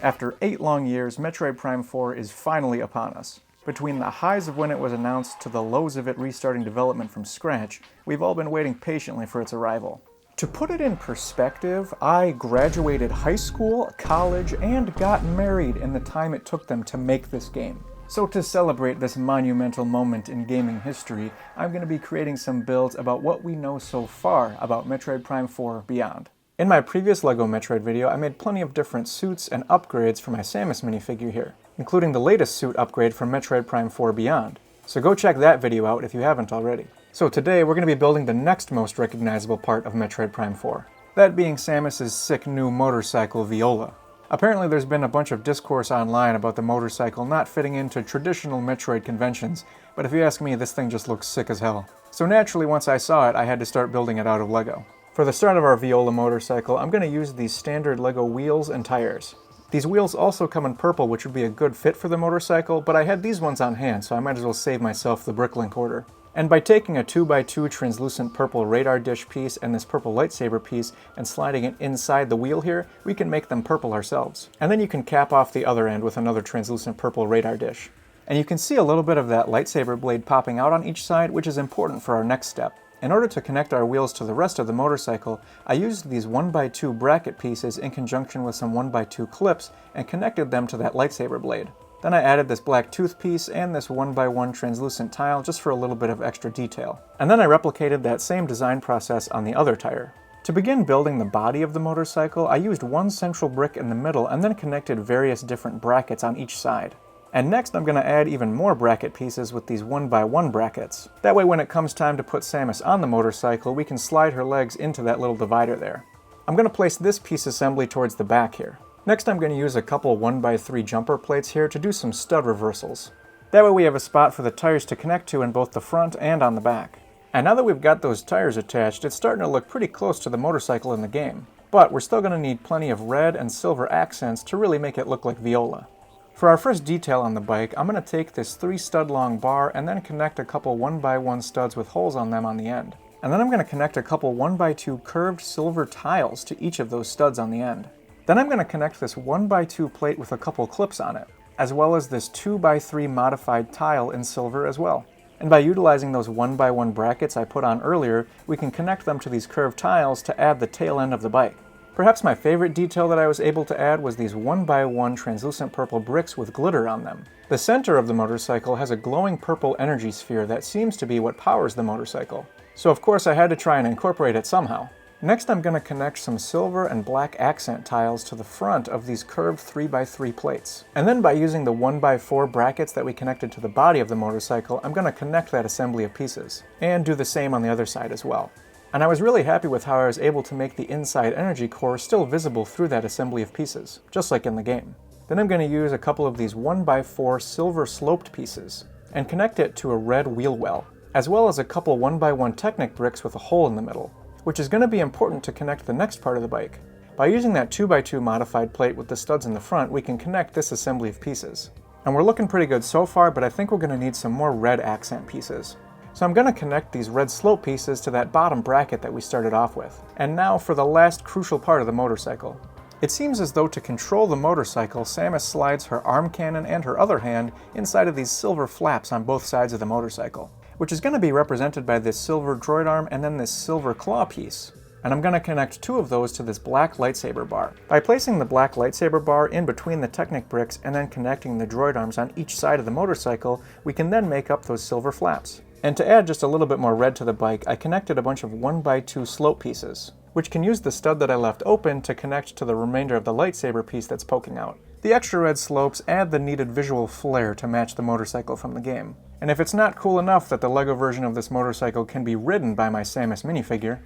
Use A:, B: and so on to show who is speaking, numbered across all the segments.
A: After 8 long years, Metroid Prime 4 is finally upon us. Between the highs of when it was announced to the lows of it restarting development from scratch, we've all been waiting patiently for its arrival. To put it in perspective, I graduated high school, college, and got married in the time it took them to make this game. So to celebrate this monumental moment in gaming history, I'm going to be creating some builds about what we know so far about Metroid Prime 4 Beyond. In my previous LEGO Metroid video, I made plenty of different suits and upgrades for my Samus minifigure here, including the latest suit upgrade from Metroid Prime 4 Beyond. So go check that video out if you haven't already. So today we're going to be building the next most recognizable part of Metroid Prime 4. That being Samus's sick new motorcycle Viola. Apparently there's been a bunch of discourse online about the motorcycle not fitting into traditional Metroid conventions, but if you ask me, this thing just looks sick as hell. So naturally once I saw it, I had to start building it out of LEGO. For the start of our Viola motorcycle, I'm going to use these standard LEGO wheels and tires. These wheels also come in purple, which would be a good fit for the motorcycle, but I had these ones on hand, so I might as well save myself the bricklink order. And by taking a 2x2 translucent purple radar dish piece and this purple lightsaber piece and sliding it inside the wheel here, we can make them purple ourselves. And then you can cap off the other end with another translucent purple radar dish. And you can see a little bit of that lightsaber blade popping out on each side, which is important for our next step. In order to connect our wheels to the rest of the motorcycle, I used these 1x2 bracket pieces in conjunction with some 1x2 clips and connected them to that lightsaber blade. Then I added this black tooth piece and this 1x1 translucent tile just for a little bit of extra detail. And then I replicated that same design process on the other tire. To begin building the body of the motorcycle, I used one central brick in the middle and then connected various different brackets on each side. And next I'm going to add even more bracket pieces with these 1x1 brackets. That way when it comes time to put Samus on the motorcycle, we can slide her legs into that little divider there. I'm going to place this piece assembly towards the back here. Next I'm going to use a couple 1x3 jumper plates here to do some stud reversals. That way we have a spot for the tires to connect to in both the front and on the back. And now that we've got those tires attached, it's starting to look pretty close to the motorcycle in the game. But we're still going to need plenty of red and silver accents to really make it look like Viola. For our first detail on the bike, I'm going to take this 3 stud long bar and then connect a couple 1x1 studs with holes on them on the end. And then I'm going to connect a couple 1x2 curved silver tiles to each of those studs on the end. Then I'm going to connect this 1x2 plate with a couple clips on it, as well as this 2x3 modified tile in silver as well. And by utilizing those 1x1 brackets I put on earlier, we can connect them to these curved tiles to add the tail end of the bike. Perhaps my favorite detail that I was able to add was these 1x1 translucent purple bricks with glitter on them. The center of the motorcycle has a glowing purple energy sphere that seems to be what powers the motorcycle. So of course I had to try and incorporate it somehow. Next I'm going to connect some silver and black accent tiles to the front of these curved 3x3 plates. And then by using the 1x4 brackets that we connected to the body of the motorcycle, I'm going to connect that assembly of pieces. And do the same on the other side as well. And I was really happy with how I was able to make the inside energy core still visible through that assembly of pieces, just like in the game. Then I'm going to use a couple of these 1x4 silver sloped pieces and connect it to a red wheel well, as well as a couple 1x1 Technic bricks with a hole in the middle, which is going to be important to connect the next part of the bike. By using that 2x2 modified plate with the studs in the front, we can connect this assembly of pieces. And we're looking pretty good so far, but I think we're going to need some more red accent pieces. So I'm going to connect these red slope pieces to that bottom bracket that we started off with. And now for the last crucial part of the motorcycle. It seems as though to control the motorcycle, Samus slides her arm cannon and her other hand inside of these silver flaps on both sides of the motorcycle, which is going to be represented by this silver droid arm and then this silver claw piece. And I'm going to connect 2 of those to this black lightsaber bar. By placing the black lightsaber bar in between the Technic bricks and then connecting the droid arms on each side of the motorcycle, we can then make up those silver flaps. And to add just a little bit more red to the bike, I connected a bunch of 1x2 slope pieces, which can use the stud that I left open to connect to the remainder of the lightsaber piece that's poking out. The extra red slopes add the needed visual flair to match the motorcycle from the game. And if it's not cool enough that the LEGO version of this motorcycle can be ridden by my Samus minifigure,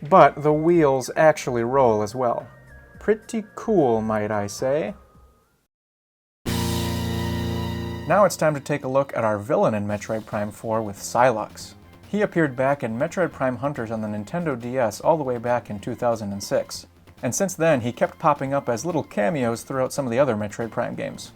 A: but the wheels actually roll as well. Pretty cool, might I say. Now it's time to take a look at our villain in Metroid Prime 4 with Sylux. He appeared back in Metroid Prime Hunters on the Nintendo DS all the way back in 2006. And since then, he kept popping up as little cameos throughout some of the other Metroid Prime games.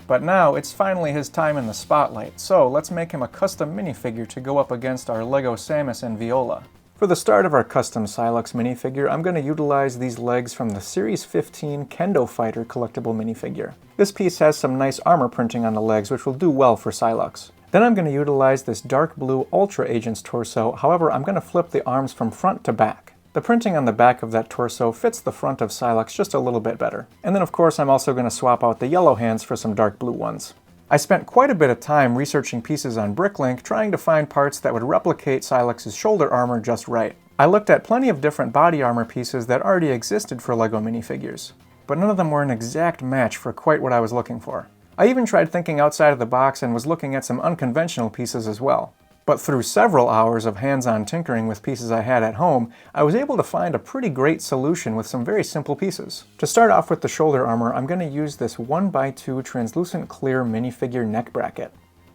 A: But now, it's finally his time in the spotlight, so let's make him a custom minifigure to go up against our LEGO Samus and Viola. For the start of our custom Sylux minifigure, I'm going to utilize these legs from the Series 15 Kendo Fighter collectible minifigure. This piece has some nice armor printing on the legs, which will do well for Sylux. Then I'm going to utilize this dark blue Ultra Agent's torso, however I'm going to flip the arms from front to back. The printing on the back of that torso fits the front of Sylux just a little bit better. And then of course I'm also going to swap out the yellow hands for some dark blue ones. I spent quite a bit of time researching pieces on Bricklink trying to find parts that would replicate Sylux's shoulder armor just right. I looked at plenty of different body armor pieces that already existed for LEGO minifigures, but none of them were an exact match for quite what I was looking for. I even tried thinking outside of the box and was looking at some unconventional pieces as well. But through several hours of hands-on tinkering with pieces I had at home, I was able to find a pretty great solution with some very simple pieces. To start off with the shoulder armor, I'm going to use this 1x2 translucent clear minifigure neck bracket.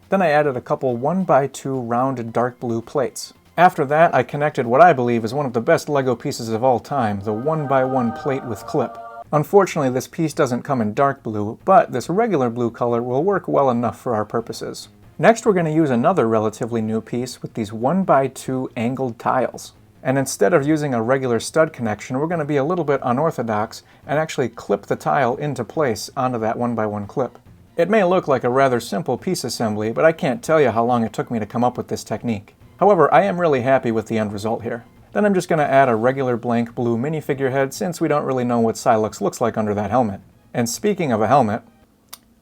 A: Then I added a couple 1x2 rounded dark blue plates. After that, I connected what I believe is one of the best LEGO pieces of all time, the 1x1 plate with clip. Unfortunately, this piece doesn't come in dark blue, but this regular blue color will work well enough for our purposes. Next, we're going to use another relatively new piece with these 1x2 angled tiles. And instead of using a regular stud connection, we're going to be a little bit unorthodox and actually clip the tile into place onto that 1x1 clip. It may look like a rather simple piece assembly, but I can't tell you how long it took me to come up with this technique. However, I am really happy with the end result here. Then I'm just going to add a regular blank blue minifigure head since we don't really know what Sylux looks like under that helmet. And speaking of a helmet,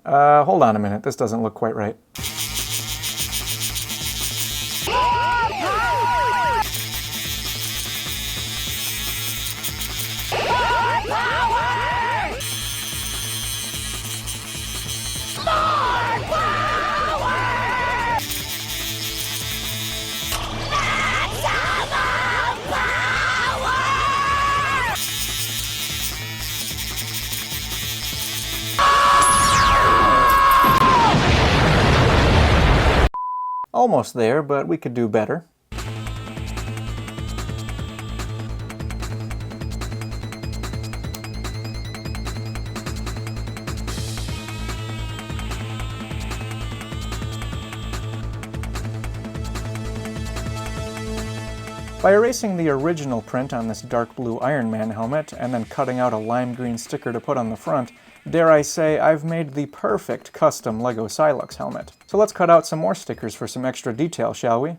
A: hold on a minute, this doesn't look quite right. Almost there, but we could do better. By erasing the original print on this dark blue Iron Man helmet and then cutting out a lime green sticker to put on the front, dare I say, I've made the perfect custom LEGO Sylux helmet. So let's cut out some more stickers for some extra detail, shall we?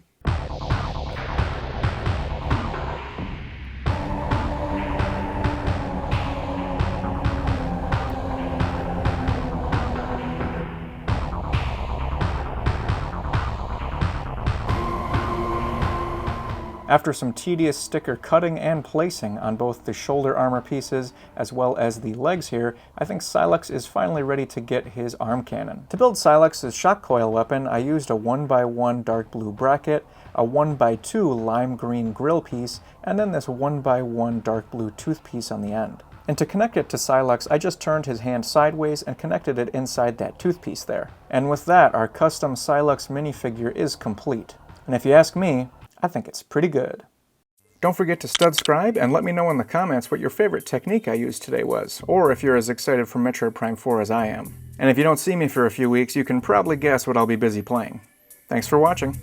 A: After some tedious sticker cutting and placing on both the shoulder armor pieces as well as the legs here, I think Sylux is finally ready to get his arm cannon. To build Sylux's shock coil weapon, I used a 1x1 dark blue bracket, a 1x2 lime green grill piece, and then this 1x1 dark blue tooth piece on the end. And to connect it to Sylux, I just turned his hand sideways and connected it inside that tooth piece there. And with that, our custom Sylux minifigure is complete. And if you ask me, I think it's pretty good. Don't forget to subscribe and let me know in the comments what your favorite technique I used today was, or if you're as excited for Metroid Prime 4 as I am. And if you don't see me for a few weeks, you can probably guess what I'll be busy playing. Thanks for watching.